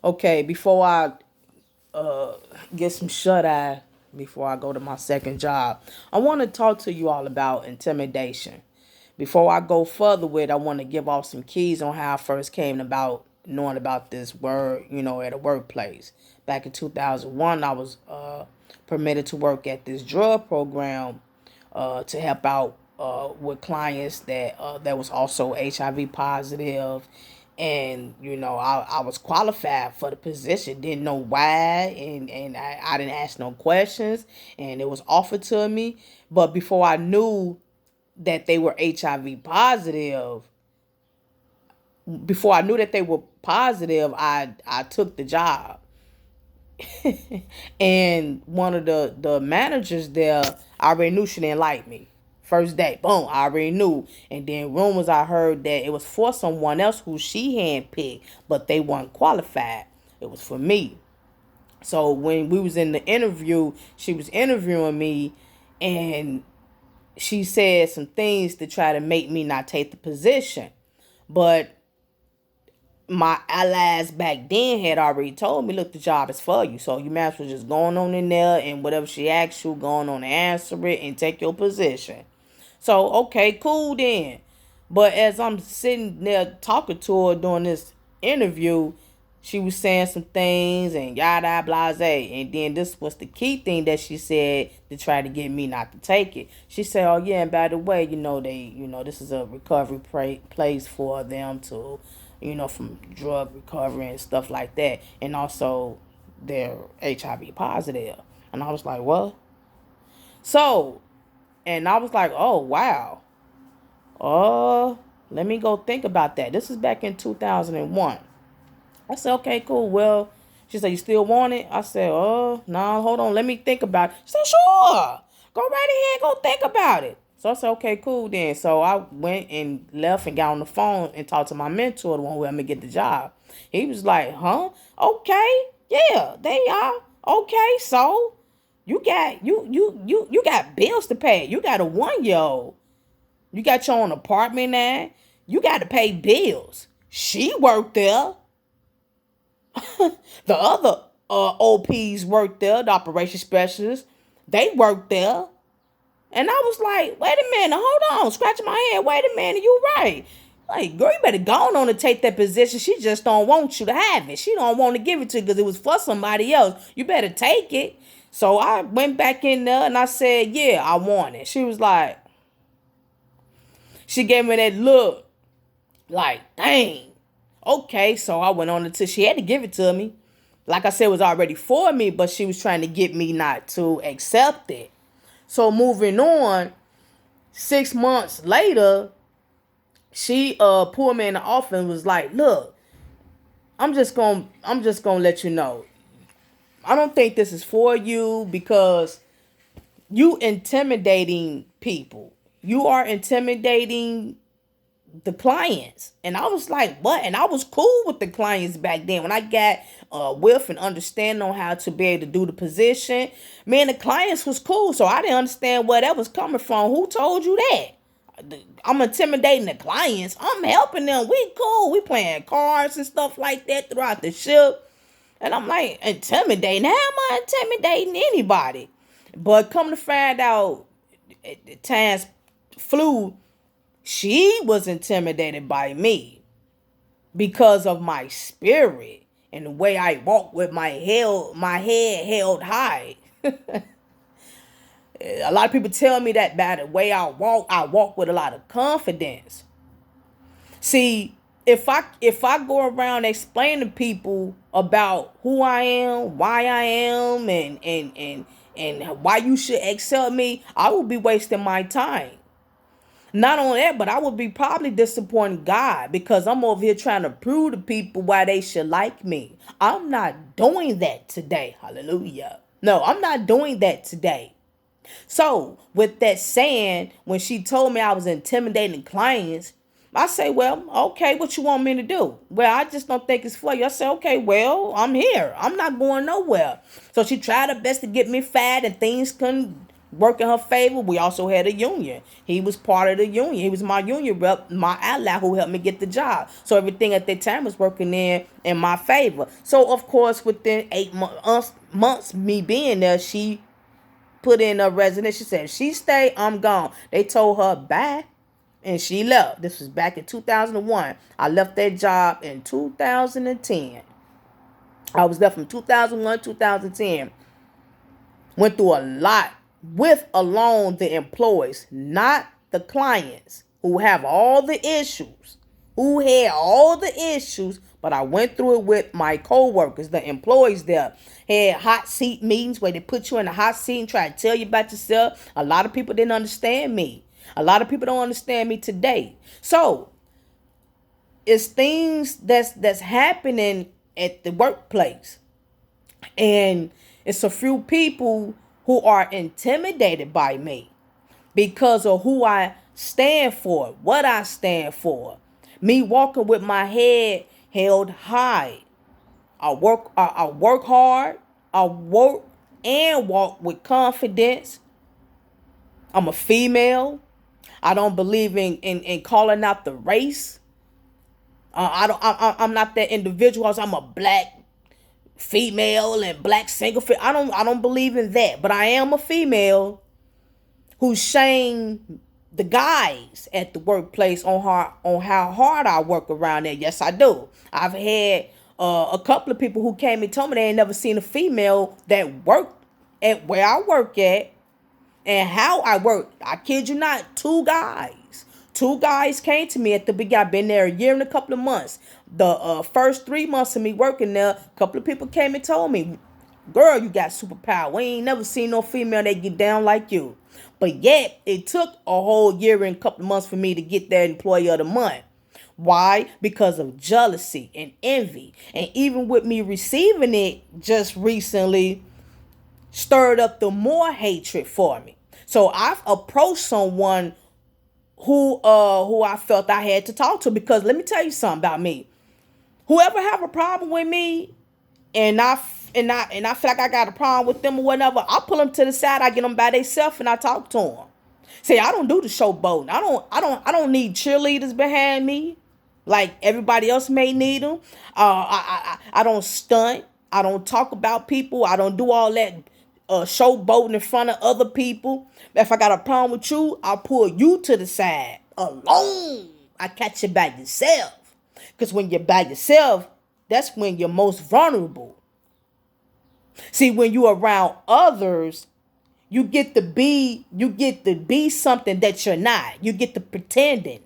Okay, before I get some shut eye before I go to my second job, I want to talk to you all about intimidation. Before I go further with, I want to give off some keys on how I first came about knowing about this word, at a workplace. Back in 2001, I was permitted to work at this drug program to help out with clients that was also HIV positive, and I was qualified for the position. Didn't know why, and I didn't ask no questions, and it was offered to me. But before I knew that they were HIV positive, before I knew that they were positive, I took the job. And one of the managers there, I already knew she didn't like me. First day, boom, I already knew. And then rumors I heard that it was for someone else who she handpicked, but they weren't qualified. It was for me. So when we was in the interview, she was interviewing me, and she said some things to try to make me not take the position. But my allies back then had already told me, look, the job is for you. So you might as well just going on in there, and whatever she asks you, going on and answer it and take your position. So, okay, cool then. But as I'm sitting there talking to her during this interview, she was saying some things and yada blase. And then this was the key thing that she said to try to get me not to take it. She said, "Oh yeah, and by the way, this is a recovery place for them to, from drug recovery and stuff like that, and also they're HIV positive." And I was like, "What?" So, and I was like, "Oh wow, oh, let me go think about that." This is back in 2001. I said, okay, cool. Well, she said, you still want it? I said, oh, no, hold on. Let me think about it. She said, sure. Go right ahead. Go think about it. So I said, okay, cool then. So I went and left and got on the phone and talked to my mentor, the one who helped me get the job. He was like, huh? Okay. Yeah, they are. Okay, so you got bills to pay. You got a 1 year old. You got your own apartment now. You got to pay bills. She worked there. The other OPs worked there, the operation specialists. They worked there. And I was like, wait a minute, hold on, scratching my head, wait a minute, you right. Like, girl, you better go on and take that position. She just don't want you to have it. She don't want to give it to you because it was for somebody else. You better take it. So I went back in there and I said, yeah, I want it. She was like, she gave me that look, like, dang. Okay, so I went on until she had to give it to me. Like I said, it was already for me, but she was trying to get me not to accept it. So moving on, 6 months later, she pulled me in the office and was like, look, I'm just gonna let you know. I don't think this is for you because you intimidating people. You are intimidating the clients. And I was like, what? And I was cool with the clients back then. When I got with and understanding on how to be able to do the position, man, the clients was cool. So I didn't understand where that was coming from. Who told you that? I'm intimidating the clients. I'm helping them. We cool. We playing cards and stuff like that throughout the ship. And I'm like, intimidating? How am I intimidating anybody? But come to find out, times flew, she was intimidated by me because of my spirit and the way I walk with my head held high. A lot of people tell me that by the way I walk with a lot of confidence. See, if I go around explaining to people about who I am, why I am, and why you should accept me, I will be wasting my time. Not only that, but I would be probably disappointing God because I'm over here trying to prove to people why they should like me. I'm not doing that today. Hallelujah. No, I'm not doing that today. So, with that saying, when she told me I was intimidating clients, I say, well, okay, what you want me to do? Well, I just don't think it's for you. I say, okay, I'm here. I'm not going nowhere. So she tried her best to get me fat and things couldn't work in her favor. We also had a union. He was part of the union. He was my union rep, my ally who helped me get the job. So everything at that time was working in my favor. So of course, within 8 months me being there, she put in a resignation. She said, if she stay, I'm gone. They told her bye. And she left. This was back in 2001. I left that job in 2010. I was there from 2001 2010. Went through a lot with alone the employees, not the clients who have all the issues, who had all the issues, but I went through it with my co-workers, the employees there. Had hot seat meetings where they put you in a hot seat and try to tell you about yourself. A lot of people didn't understand me. A lot of people don't understand me today. So it's things that's happening at the workplace. And it's a few people who are intimidated by me because of who I stand for, what I stand for. Me walking with my head held high. I work hard. I work and walk with confidence. I'm a female. I don't believe in calling out the race. I'm not that individual. I'm a black female and black single. I don't believe in that. But I am a female who shame the guys at the workplace on how hard I work around there. Yes, I do. I've had a couple of people who came and told me they ain't never seen a female that worked at where I work at and how I work. I kid you not, two guys. Two guys came to me at the beginning. I've been there a year and a couple of months. The first 3 months of me working there, a couple of people came and told me, girl, you got superpower. We ain't never seen no female that get down like you. But yet, it took a whole year and a couple of months for me to get that employee of the month. Why? Because of jealousy and envy. And even with me receiving it just recently, stirred up the more hatred for me. So I've approached someone who I felt I had to talk to, because let me tell you something about me. Whoever have a problem with me and I feel like I got a problem with them or whatever, I pull them to the side, I get them by themselves and I talk to them. See, I don't do the showboating. I don't need cheerleaders behind me like everybody else may need them. I don't stunt. I don't talk about people. I don't do all that showboating in front of other people. If I got a problem with you, I'll pull you to the side alone. I catch you by yourself. Because when you're by yourself, that's when you're most vulnerable. See, when you're around others, you get to be something that you're not. You get to pretending.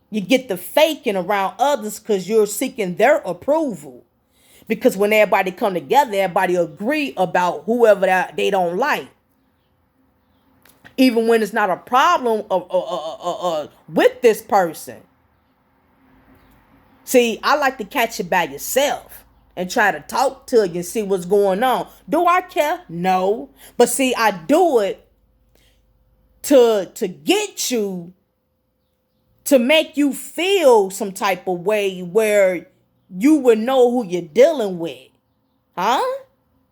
You get to faking around others because you're seeking their approval. Because when everybody come together, everybody agree about whoever they don't like. Even when it's not a problem with this person. See, I like to catch you by yourself and try to talk to you and see what's going on. Do I care? No. But see, I do it to get you, to make you feel some type of way where you would know who you're dealing with. Huh?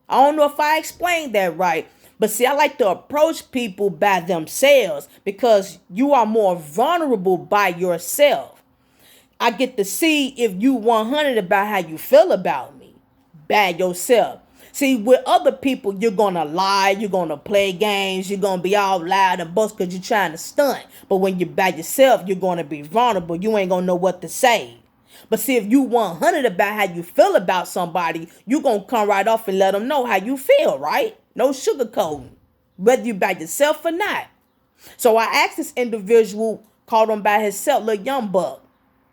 I don't know if I explained that right. But see, I like to approach people by themselves because you are more vulnerable by yourself. I get to see if you 100 about how you feel about me by yourself. See, with other people, you're going to lie, you're going to play games, you're going to be all loud and boast because you're trying to stunt. But when you're by yourself, you're going to be vulnerable. You ain't going to know what to say. But see, if you 100 about how you feel about somebody, you're going to come right off and let them know how you feel, right? No sugarcoating, whether you by yourself or not. So I asked this individual, called him by himself, little young buck.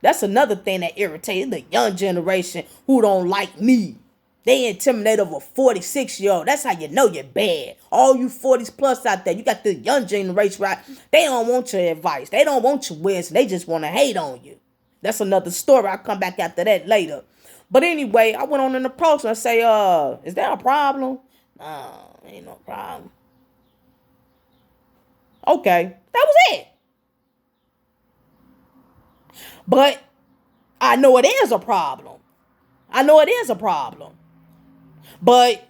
That's another thing that irritates the young generation who don't like me. They intimidate over a 46-year-old. That's how you know you're bad. All you 40s plus out there, you got the young generation, right? They don't want your advice. They don't want your wisdom. They just want to hate on you. That's another story. I'll come back after that later. But anyway, I went on an approach and I say, is there a problem? No, ain't no problem. Okay, that was it. But I know it is a problem. I know it is a problem. But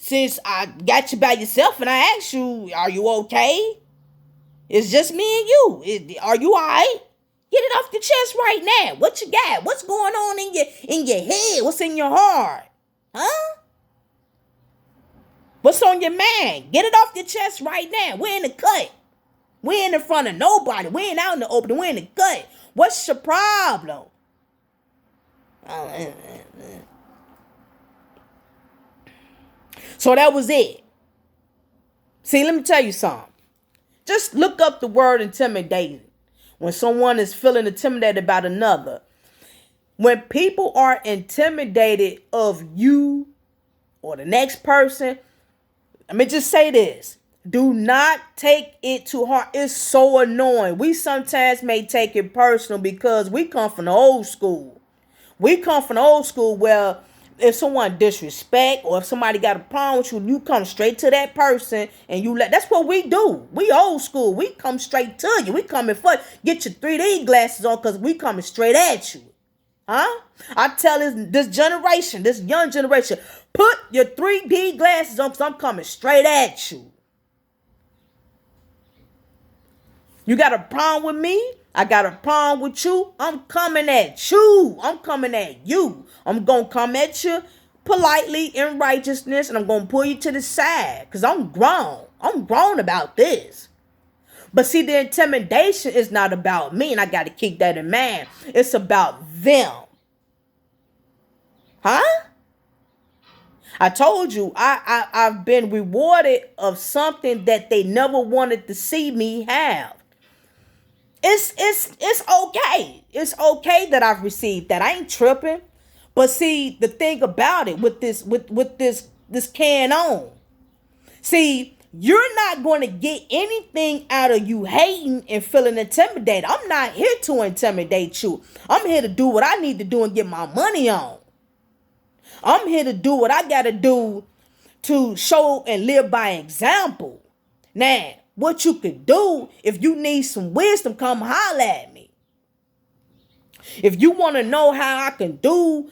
since I got you by yourself and I asked you, are you okay? It's just me and you. Are you alright? Get it off the chest right now. What you got? What's going on in your head? What's in your heart? Huh? What's on your mind? Get it off your chest right now. We're in the cut. We ain't in front of nobody. We ain't out in the open. We in the cut. What's your problem? So that was it. See, let me tell you something. Just look up the word intimidating. When someone is feeling intimidated about another. When people are intimidated of you or the next person, let me just say this. Do not take it too hard. It's so annoying. We sometimes may take it personal because we come from the old school. We come from the old school where if someone disrespect or if somebody got a problem with you, you come straight to that person and you that's what we do. We old school. We come straight to you. We coming for get your 3D glasses on because we coming straight at you. Huh? I tell this generation, this young generation, put your 3D glasses on because I'm coming straight at you. You got a problem with me? I got a problem with you. I'm coming at you. I'm coming at you. I'm going to come at you politely in righteousness and I'm going to pull you to the side because I'm grown. I'm grown about this. But see, the intimidation is not about me and I got to keep that in mind. It's about them. Huh? I told you I've been rewarded of something that they never wanted to see me have. It's okay. It's okay that I've received that. I ain't tripping. But see, the thing about it with this can on. See, you're not going to get anything out of you hating and feeling intimidated. I'm not here to intimidate you. I'm here to do what I need to do and get my money on. I'm here to do what I got to do to show and live by example. Now, what you could do, if you need some wisdom, come holler at me. If you want to know how I can do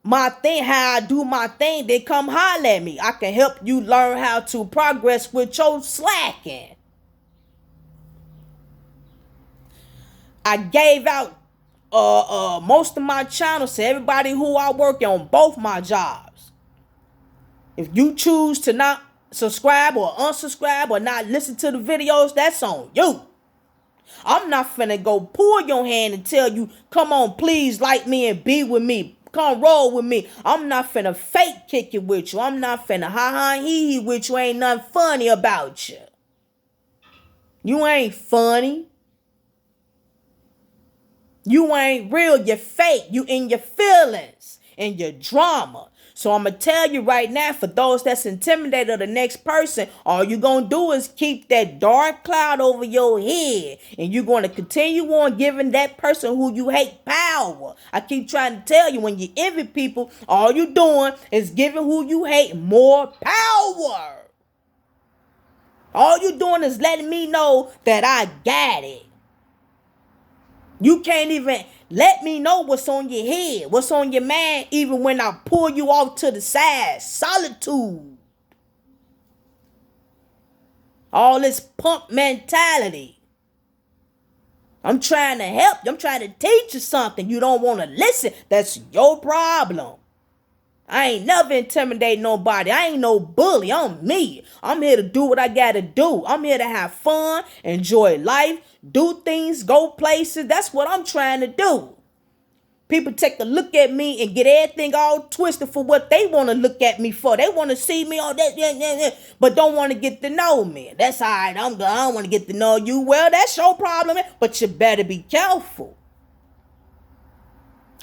my thing, how I do my thing, then come holler at me. I can help you learn how to progress with your slacking. I gave out most of my channels to everybody who I work on both my jobs. If you choose to not subscribe or unsubscribe or not listen to the videos, that's on you. I'm not finna go pull your hand and tell you, come on, please like me and be with me. Come roll with me. I'm not finna fake kick it with you. I'm not finna ha hee with you. Ain't nothing funny about you. You ain't funny. You ain't real. You're fake. You in your feelings and your drama. So I'm going to tell you right now, for those that's intimidated of the next person, all you're going to do is keep that dark cloud over your head. And you're going to continue on giving that person who you hate power. I keep trying to tell you, when you envy people, all you're doing is giving who you hate more power. All you're doing is letting me know that I got it. You can't even let me know what's on your head, what's on your mind, even when I pull you off to the side. Solitude. All this punk mentality. I'm trying to help you. I'm trying to teach you something. You don't want to listen. That's your problem. I ain't never intimidate nobody. I ain't no bully. I'm me. I'm here to do what I gotta do. I'm here to have fun, enjoy life, do things, go places. That's what I'm trying to do. People take a look at me and get everything all twisted for what they want to look at me for. They want to see me all that, but don't want to get to know me. That's all right. I don't want to get to know you. Well, that's your problem, but you better be careful.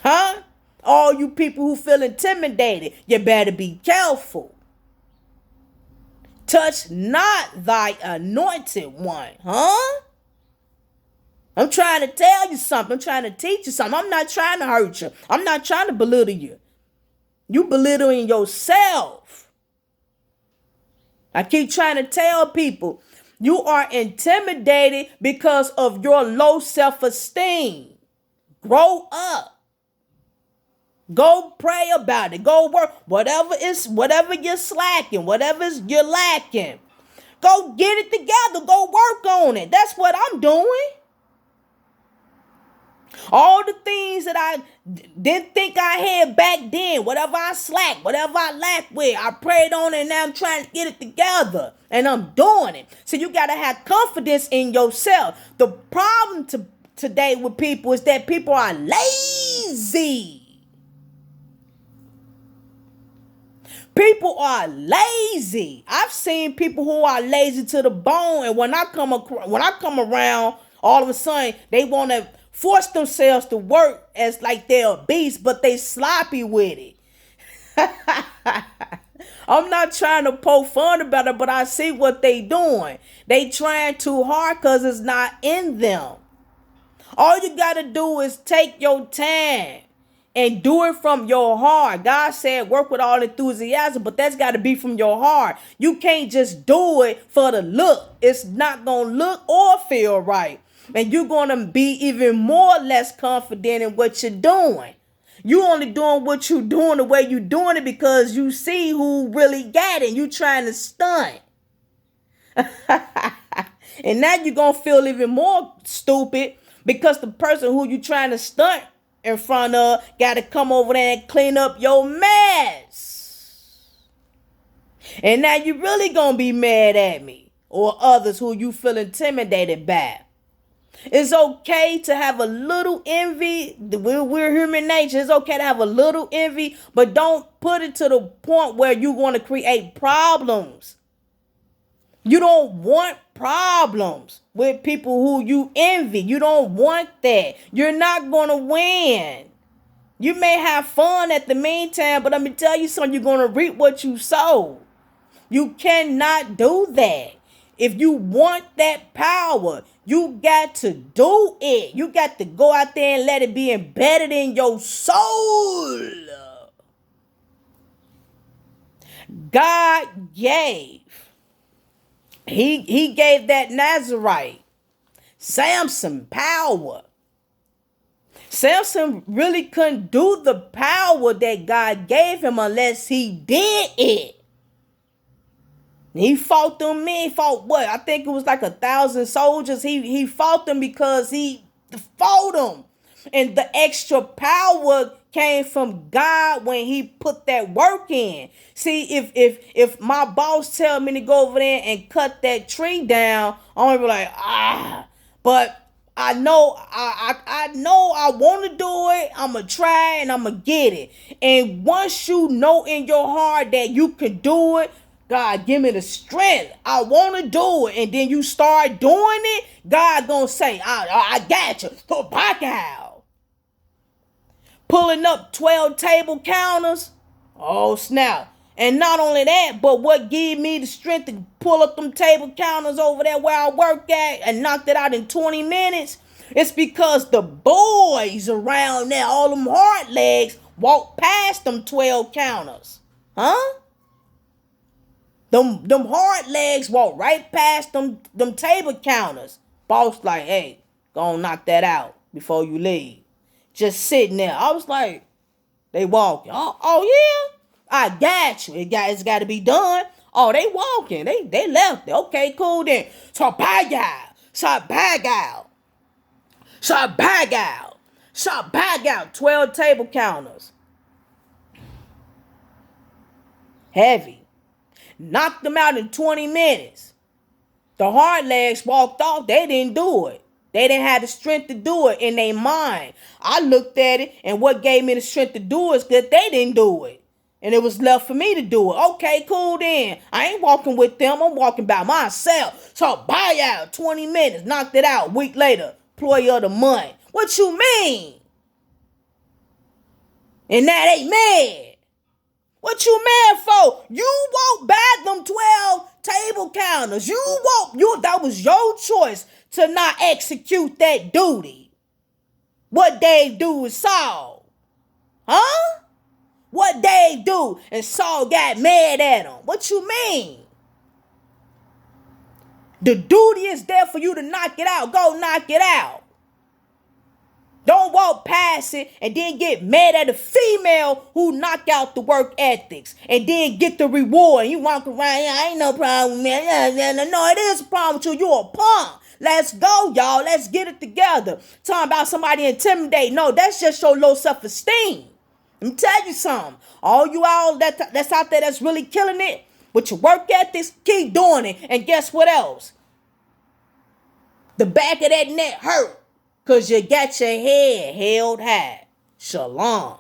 Huh? All you people who feel intimidated, you better be careful. Touch not thy anointed one, huh? I'm trying to tell you something. I'm trying to teach you something. I'm not trying to hurt you. I'm not trying to belittle you. You belittling yourself. I keep trying to tell people, you are intimidated because of your low self-esteem. Grow up. Go pray about it. Go work. Whatever you're slacking, you're lacking. Go get it together. Go work on it. That's what I'm doing. All the things that I didn't think I had back then, whatever I slacked, whatever I lacked with, I prayed on it and now I'm trying to get it together. And I'm doing it. So you got to have confidence in yourself. The problem today with people is that people are lazy. People are lazy. I've seen people who are lazy to the bone, and when I come around, all of a sudden they want to force themselves to work as like they're a beast, but they sloppy with it. I'm not trying to poke fun about it, but I see what they doing. They trying too hard because it's not in them. All you got to do is take your time and do it from your heart. God said work with all enthusiasm, but that's got to be from your heart. You can't just do it for the look. It's not going to look or feel right. And you're going to be even more less confident in what you're doing. You only doing what you're doing the way you're doing it because you see who really got it. You trying to stunt. And now you're going to feel even more stupid because the person who you trying to stunt in front of got to come over there and clean up your mess. And now you really going to be mad at me or others who you feel intimidated by. It's okay to have a little envy. We're human nature. It's okay to have a little envy, but don't put it to the point where you want to create problems. You don't want problems with people who you envy. You don't want that. You're not going to win. You may have fun at the meantime, but let me tell you something. You're going to reap what you sow. You cannot do that. If you want that power, you got to do it. You got to go out there and let it be embedded in your soul. God gave. He gave that Nazarite, Samson, power. Samson really couldn't do the power that God gave him unless he did it. He fought them men. He fought what? I think it was like 1,000 soldiers. He fought them because he fought them. And the extra power came from God when he put that work in. See, if my boss tell me to go over there and cut that tree down, I'm gonna be like, but I know I want to do it. I'm gonna try and I'm gonna get it. And once you know in your heart that you can do it, God, give me the strength. I want to do it. And then you start doing it, God gonna say, I got you. So back out. Pulling up 12 table counters. Oh, snap. And not only that, but what gave me the strength to pull up them table counters over there where I work at and knocked it out in 20 minutes, it's because the boys around there, all them hard legs, walked past them 12 counters. Huh? Them hard legs walk right past them table counters. Boss like, hey, go on knock that out before you leave. Just sitting there. I was like, they walking. Oh yeah? I got you. It's got to be done. Oh, they walking. They left. Okay, cool then. So bag out. So bag out. So bag out. So bag out. 12 table counters. Heavy. Knocked them out in 20 minutes. The hard legs walked off. They didn't do it. They didn't have the strength to do it in their mind. I looked at it, and what gave me the strength to do it is that they didn't do it. And it was left for me to do it. Okay, cool then. I ain't walking with them. I'm walking by myself. So buy out 20 minutes. Knocked it out. Week later. Employee of the month. What you mean? And now they mad. What you mad for? You walked by them 12 table counters. That was your choice to not execute that duty. What they do is Saul. Huh? What they do? And Saul got mad at him. What you mean? The duty is there for you to knock it out. Go knock it out. Don't walk past it and then get mad at the female who knock out the work ethics and then get the reward. You walk around, yeah, ain't no problem, man. No, it is a problem with you. You a punk. Let's go, y'all. Let's get it together. Talking about somebody intimidate. No, that's just your low self-esteem. Let me tell you something. All you all that's out there that's really killing it with your work ethics, keep doing it. And guess what else? The back of that neck hurt because you got your head held high. Shalom.